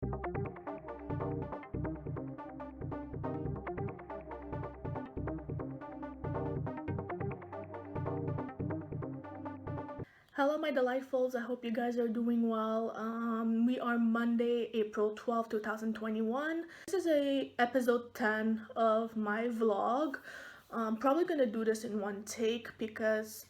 Hello, my delightfuls. I hope you guys are doing well. We are Monday, April 12th, 2021. This is a episode 10 of my vlog. I'm probably gonna do this in one take because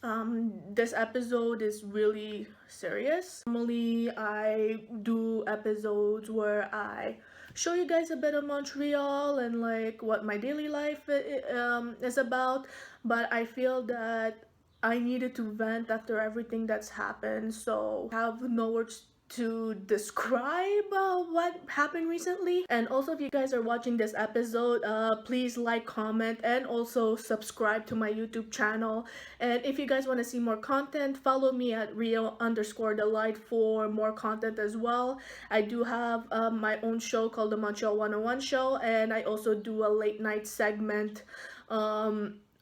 this episode is really serious. Normally, I do episodes where I show you guys a bit of Montreal and like what my daily life is about, but I feel that I needed to vent after everything that's happened, so I have no words to describe what happened recently. And also, if you guys are watching this episode, please like, comment, and also subscribe to my YouTube channel. And if you guys want to see more content, follow me at Rio_Delight for more content as well. I do have my own show called the Montreal 101 Show, and I also do a late night segment.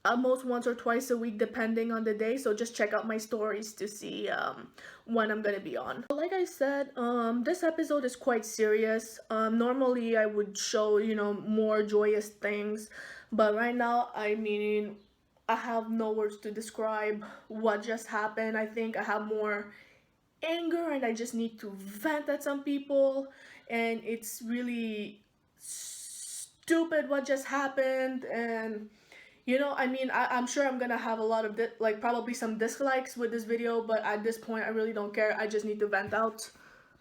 Almost once or twice a week depending on the day, so just check out my stories to see when I'm gonna be on. Like I said, this episode is quite serious. Normally I would show, more joyous things, but right now, I mean, I have no words to describe what just happened. I think I have more anger and I just need to vent at some people, and it's really stupid what just happened. And I mean, I'm sure I'm gonna have a lot of probably some dislikes with this video, but at this point I really don't care. I just need to vent out.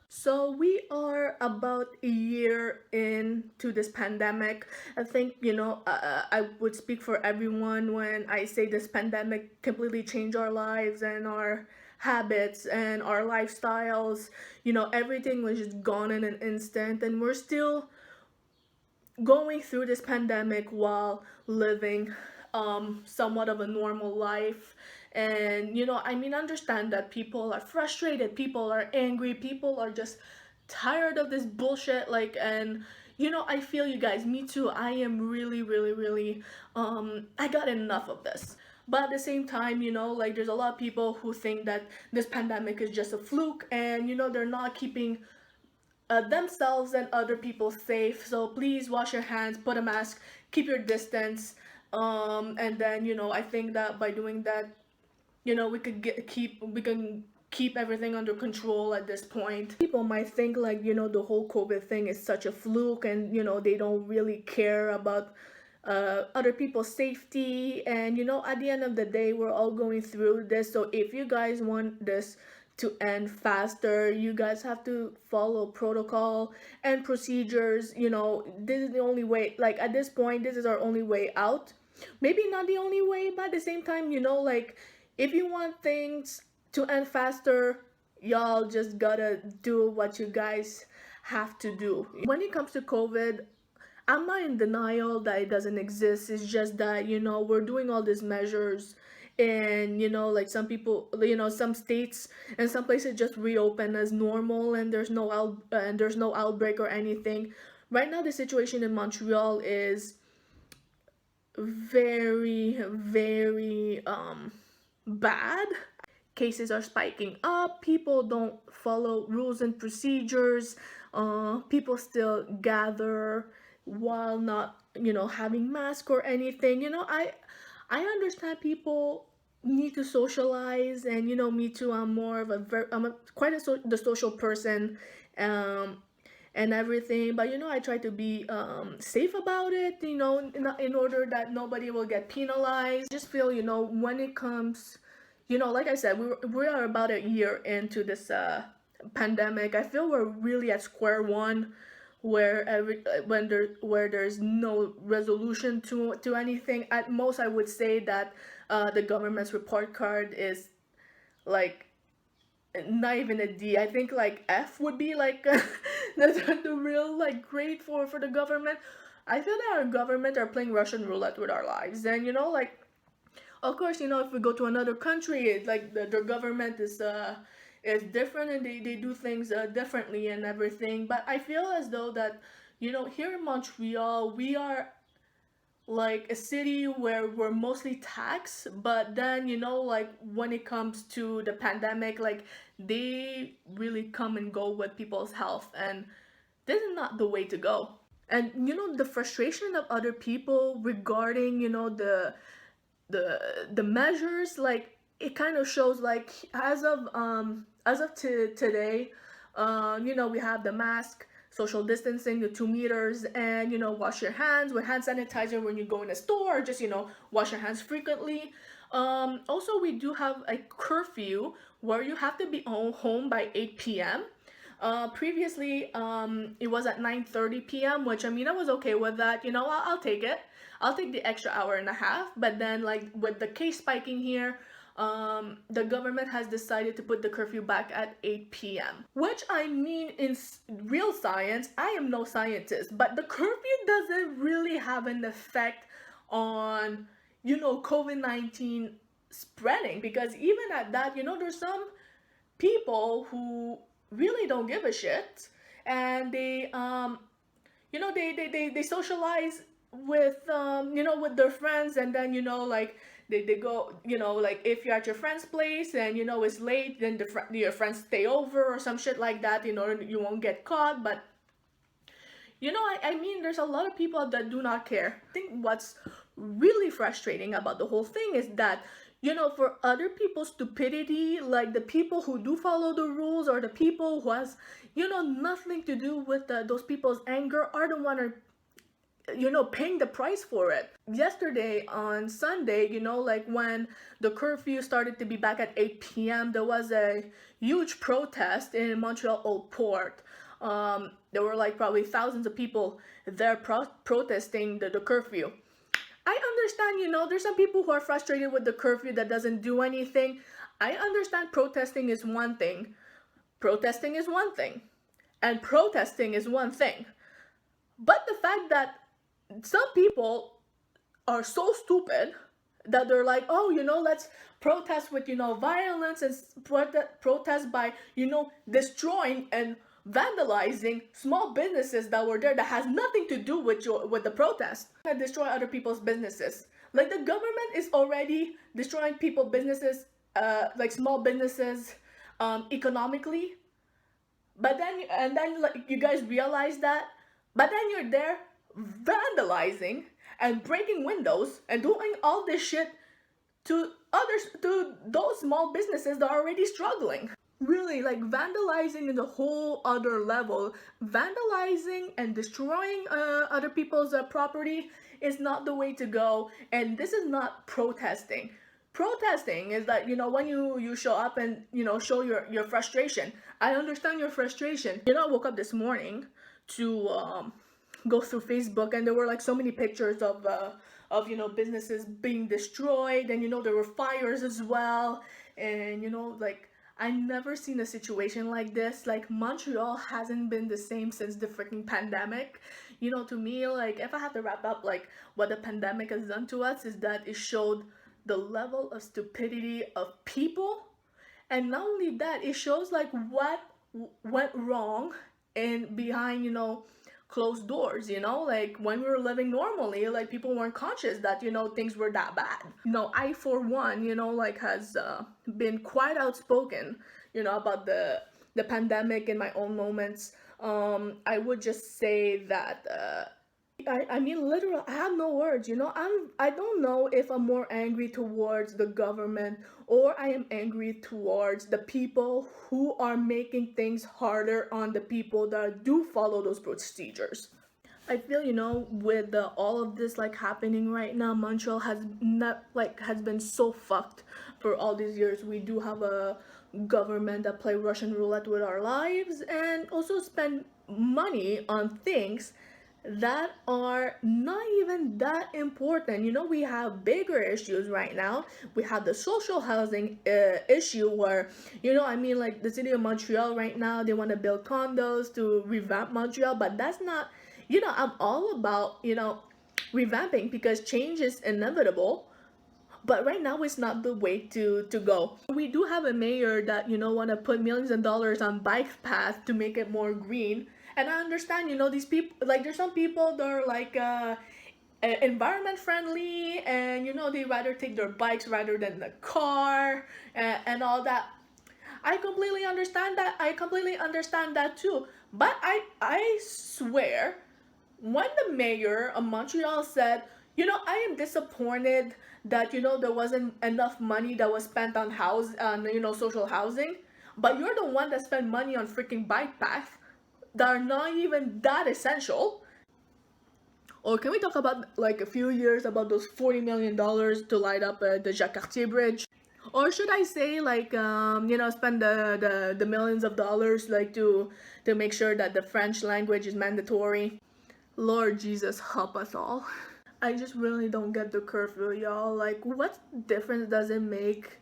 So we are about a year into this pandemic. I think, I would speak for everyone when I say this pandemic completely changed our lives and our habits and our lifestyles. Everything was just gone in an instant, and we're still going through this pandemic while living somewhat of a normal life. And I mean, understand that people are frustrated, people are angry, people are just tired of this bullshit, and I feel you guys, me too. I am really, really, really I got enough of this. But at the same time, like, there's a lot of people who think that this pandemic is just a fluke, and they're not keeping themselves and other people safe. So please wash your hands, put a mask, keep your distance. And then I think that by doing that, we can keep everything under control at this point. People might think like the whole COVID thing is such a fluke, and they don't really care about other people's safety. And at the end of the day, we're all going through this. So if you guys want this to end faster, you guys have to follow protocol and procedures. This is the only way. Like, at this point, this is our only way out. Maybe not the only way, but at the same time, like, if you want things to end faster, y'all just gotta do what you guys have to do. When it comes to COVID, I'm not in denial that it doesn't exist. It's just that, we're doing all these measures, and like, some people, some states and some places just reopen as normal, and there's no outbreak or anything. Right now, the situation in Montreal is very, very bad. Cases are spiking up, people don't follow rules and procedures, people still gather while not having mask or anything. I understand people need to socialize, and me too. I'm more of quite the social person, um and everything, but I try to be safe about it, in order that nobody will get penalized. Just feel, when it comes, like I said, we are about a year into this pandemic. I feel we're really at square one, where where there's no resolution to anything. At most, I would say that the government's report card is like not even a D. I think like F would be like the real like grade for the government. I feel that our government are playing Russian roulette with our lives. And like, of course, if we go to another country, it's like their government is different, and they do things differently and everything. But I feel as though that here in Montreal, we are like a city where we're mostly taxed, but then like, when it comes to the pandemic, like, they really come and go with people's health, and this is not the way to go. And the frustration of other people regarding the measures, like it kind of shows, like as of today, we have the mask, social distancing, the 2 meters, and wash your hands with hand sanitizer when you go in a store, or just wash your hands frequently. Also, we do have a curfew where you have to be home by 8 p.m. Previously, it was at 9:30 p.m., which I mean, I was okay with that. I'll take it. I'll take the extra hour and a half. But then, like with the case spiking here, the government has decided to put the curfew back at 8 p.m. Which I mean, in real science, I am no scientist, but the curfew doesn't really have an effect on COVID-19 spreading, because even at that, there's some people who really don't give a shit, and they socialize with their friends, and then like they go, like if you're at your friend's place and it's late, then your friends stay over or some shit like that in order you won't get caught. But I mean, there's a lot of people that do not care. I think what's really frustrating about the whole thing is that, for other people's stupidity, like the people who do follow the rules, or the people who has, nothing to do with those people's anger, are the one are, paying the price for it. Yesterday on Sunday, like when the curfew started to be back at 8 p.m., there was a huge protest in Montreal Old Port. There were like probably thousands of people there protesting the curfew. I understand, there's some people who are frustrated with the curfew that doesn't do anything. I understand protesting is one thing. Protesting is one thing. And protesting is one thing. But the fact that some people are so stupid that they're like, oh, let's protest with, violence, and protest by, destroying and vandalizing small businesses that were there that has nothing to do with the protest, and destroy other people's businesses. Like the government is already destroying people's businesses, like small businesses, economically. But then like, you guys realize that, but then you're there vandalizing and breaking windows and doing all this shit to those small businesses that are already struggling. Really, like vandalizing is a whole other level. Vandalizing and destroying other people's property is not the way to go, and this is not protesting. Protesting is that, when you show up and show your frustration. I understand your frustration. I woke up this morning to go through Facebook, and there were like so many pictures of businesses being destroyed, and there were fires as well, and like I never seen a situation like this. Like Montreal hasn't been the same since the freaking pandemic. To me, like if I have to wrap up like what the pandemic has done to us, is that it showed the level of stupidity of people, and not only that, it shows like what went wrong and behind closed doors. Like when we were living normally, like people weren't conscious that things were that bad. I for one like has been quite outspoken about the pandemic in my own moments. I would just say that I mean, literally, I have no words. I don't know if I'm more angry towards the government, or I am angry towards the people who are making things harder on the people that do follow those procedures. I feel, with all of this like happening right now, Montreal has been so fucked for all these years. We do have a government that play Russian roulette with our lives, and also spend money on things that are not even that important. We have bigger issues right now. We have the social housing issue where, I mean, like the city of Montreal right now, they want to build condos to revamp Montreal, but that's not, I'm all about, revamping, because change is inevitable. But right now, it's not the way to go. We do have a mayor that, want to put millions of dollars on bike path to make it more green. And I understand, these people, like there's some people that are like environment friendly, and they rather take their bikes rather than the car, and all that. I completely understand that too. But I swear, when the mayor of Montreal said, I am disappointed that, there wasn't enough money that was spent on social housing, but you're the one that spent money on freaking bike paths that are not even that essential. Or can we talk about like a few years about those $40 million to light up the Jacques Cartier Bridge? Or should I say like spend the millions of dollars like to make sure that the French language is mandatory? Lord Jesus, help us all. I just really don't get the curfew, y'all. Like, what difference does it make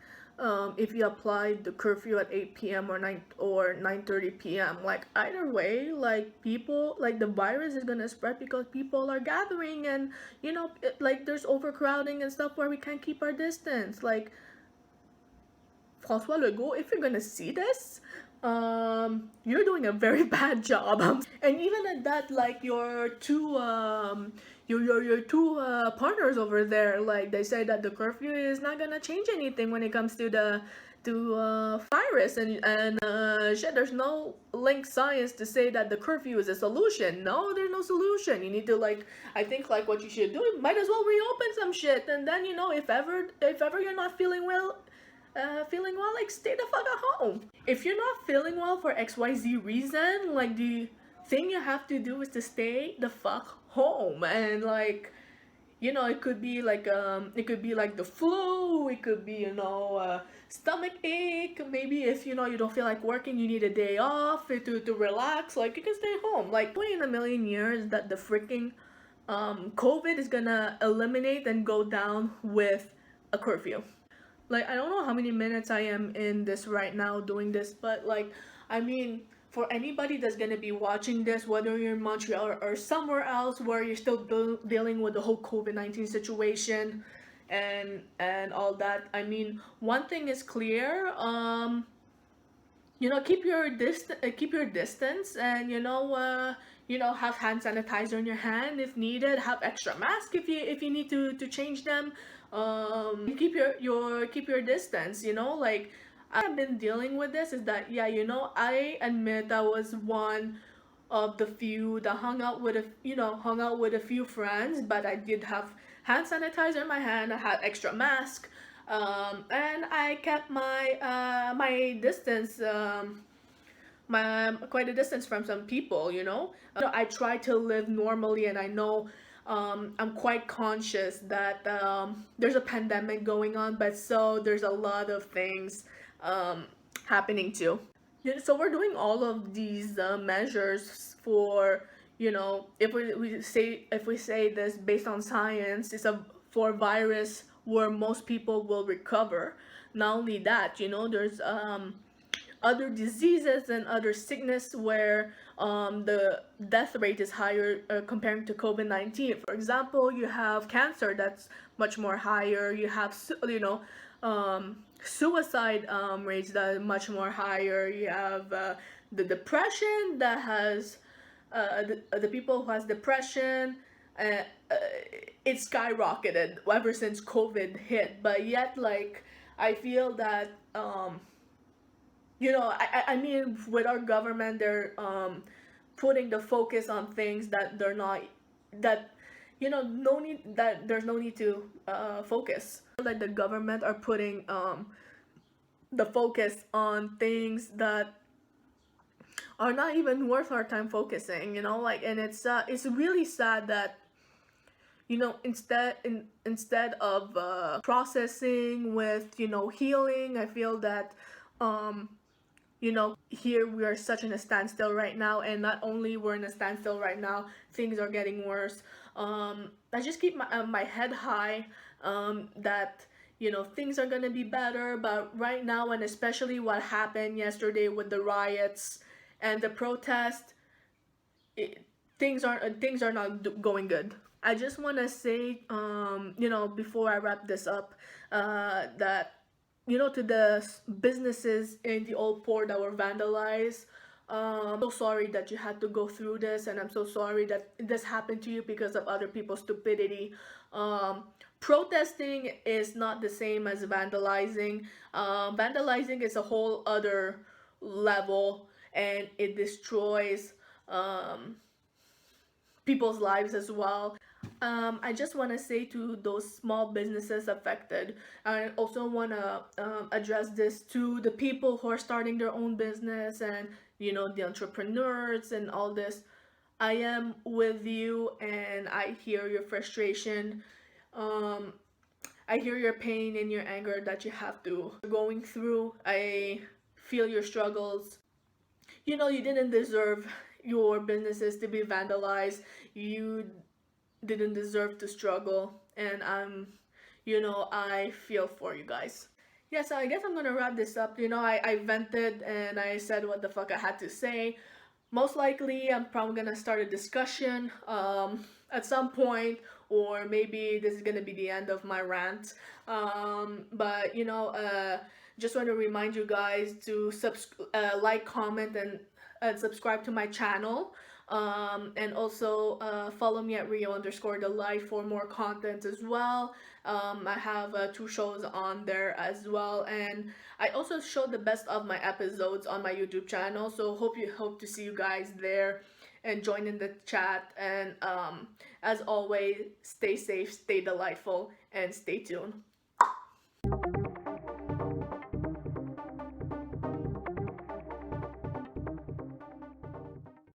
if you apply the curfew at 8 p.m. or 9:30 p.m.? Like, either way, like people, like the virus is gonna spread because people are gathering, and like there's overcrowding and stuff where we can't keep our distance. Like, François Legault, if you're gonna see this, you're doing a very bad job. And even at that, like your two partners over there, like they say that the curfew is not gonna change anything when it comes to the virus and shit. There's no link science to say that the curfew is a solution. No, there's no solution. You need to I think like what you should do, might as well reopen some shit, and then if ever you're not feeling well, like stay the fuck at home. If you're not feeling well for XYZ reason, like the thing you have to do is to stay the fuck home. And it could be like the flu, it could be stomach ache. Maybe if you don't feel like working, you need a day off to relax, like you can stay home. Like, way in a million years that the freaking COVID is gonna eliminate and go down with a curfew. Like, I don't know how many minutes I am in this right now doing this, but like, I mean, for anybody that's gonna be watching this, whether you're in Montreal or somewhere else where you're still dealing with the whole COVID-19 situation and all that, I mean, one thing is clear. Keep your distance, and have hand sanitizer in your hand if needed. Have extra mask if you need to change them. Keep your distance. Like, I've been dealing with this is that, yeah, I admit I was one of the few that hung out with a few friends, but I did have hand sanitizer in my hand. I had extra mask, and I kept my distance, my quite a distance from some people. I try to live normally, and I know I'm quite conscious that there's a pandemic going on, but so there's a lot of things happening too. Yeah, so we're doing all of these measures for, if we say this based on science, it's a for virus where most people will recover. Not only that, there's other diseases and other sickness where the death rate is higher comparing to COVID-19. For example, you have cancer that's much more higher. You have suicide rates that are much more higher. You have the depression that has the people who has depression. Uh, uh, it skyrocketed ever since COVID hit. But yet, like, I feel that I mean, with our government, they're putting the focus on things that they're not, that no need, that there's no need to focus. Like, the government are putting the focus on things that are not even worth our time focusing. Like, and it's really sad that instead of processing with healing, I feel that here we are such in a standstill right now. And not only we're in a standstill right now, things are getting worse. I just keep my head high, that things are gonna be better. But right now, and especially what happened yesterday with the riots and the protest, it, things are not going good. I just want to say, before I wrap this up, that to the businesses in the old port that were vandalized. I'm so sorry that you had to go through this, and I'm so sorry that this happened to you because of other people's stupidity. Protesting is not the same as vandalizing. Vandalizing is a whole other level, and it destroys um, people's lives as well. I just want to say to those small businesses affected, I also want to address this to the people who are starting their own business and, you know, the entrepreneurs and all this. I am with you and I hear your frustration. Um, I hear your pain and your anger that you have to going through. I feel your struggles. You know, you didn't deserve your businesses to be vandalized. You didn't deserve to struggle, and you know, I feel for you guys. Yeah, so I guess I'm gonna wrap this up. You know, I vented and I said what the fuck I had to say. Most likely, I'm probably gonna start a discussion at some point, or maybe this is gonna be the end of my rant. But you know, just want to remind you guys to like, comment, and subscribe to my channel. And also follow me at Rio_the_life for more content as well. I have 2 shows on there as well, and I also show the best of my episodes on my YouTube channel. So hope to see you guys there and join in the chat. And as always, stay safe, stay delightful, and stay tuned.